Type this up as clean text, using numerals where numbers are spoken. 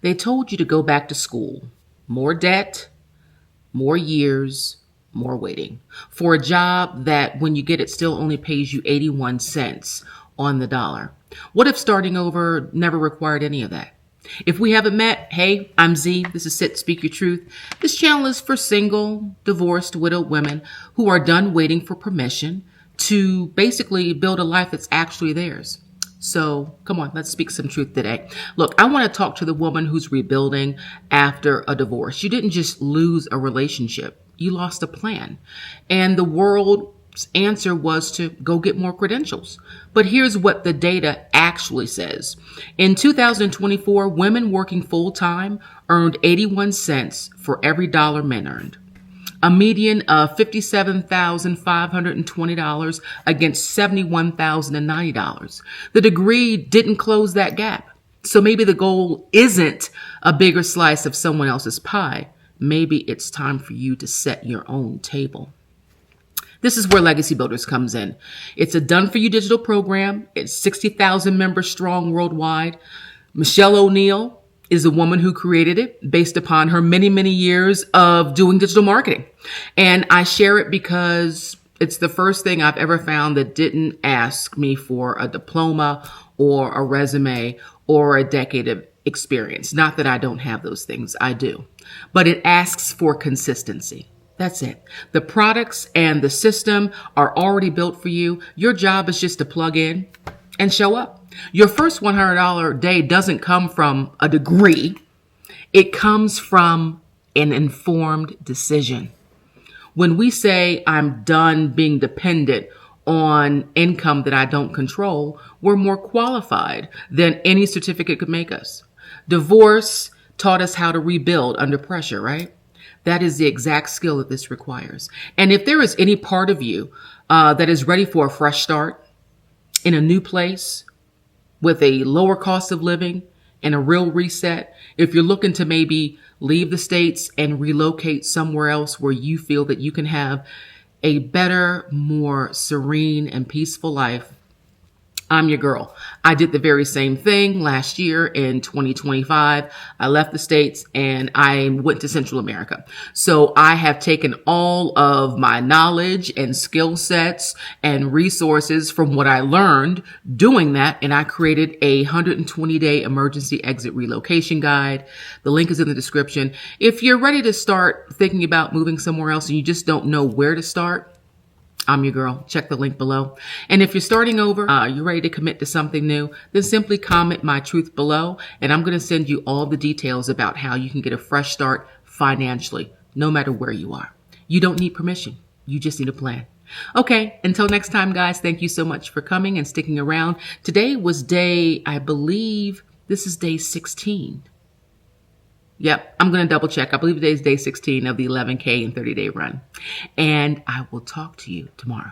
They told you to go back to school. More debt, more years, more waiting for a job that when you get it still only pays you 81 cents on the dollar. What if starting over never required any of that? If we haven't met, hey, I'm Z. This is Sit Speak Your Truth. This channel is for single, divorced, widowed women who are done waiting for permission to basically build a life that's actually theirs. So come on, let's speak some truth today. Look, I want to talk to the woman who's rebuilding after a divorce. You didn't just lose a relationship. You lost a plan. And the world's answer was to go get more credentials. But here's what the data actually says. In 2024, women working full-time earned 81 cents for every dollar men earned. A median of $57,520 against $71,090. The degree didn't close that gap. So maybe the goal isn't a bigger slice of someone else's pie. Maybe it's time for you to set your own table. This is where Legacy Builders comes in. It's a done-for-you digital program. It's 60,000 members strong worldwide. Michelle O'Neill is a woman who created it based upon her many, many years of doing digital marketing. And I share it because it's the first thing I've ever found that didn't ask me for a diploma or a resume or a decade of experience. Not that I don't have those things, I do. But it asks for consistency. That's it. The products and the system are already built for you. Your job is just to plug in and show up. Your first $100 day doesn't come from a degree. It comes from an informed decision. When we say I'm done being dependent on income that I don't control, we're more qualified than any certificate could make us. Divorce taught us how to rebuild under pressure, right? That is the exact skill that this requires. And if there is any part of you that is ready for a fresh start in a new place, with a lower cost of living and a real reset, if you're looking to maybe leave the States and relocate somewhere else where you feel that you can have a better, more serene and peaceful life, I'm your girl. I did the very same thing last year in 2025. I left the States and I went to Central America. So I have taken all of my knowledge and skill sets and resources from what I learned doing that, and I created a 120-day emergency exit relocation guide. The link is in the description. If you're ready to start thinking about moving somewhere else and you just don't know where to start, I'm your girl. Check the link below. And if you're starting over, you're ready to commit to something new, then simply comment my truth below. And I'm going to send you all the details about how you can get a fresh start financially, no matter where you are. You don't need permission. You just need a plan. Okay. Until next time, guys, thank you so much for coming and sticking around. Today was I believe this is day 16. Yep, I'm going to double check. I believe today is day 16 of the 11K and 30-day run. And I will talk to you tomorrow.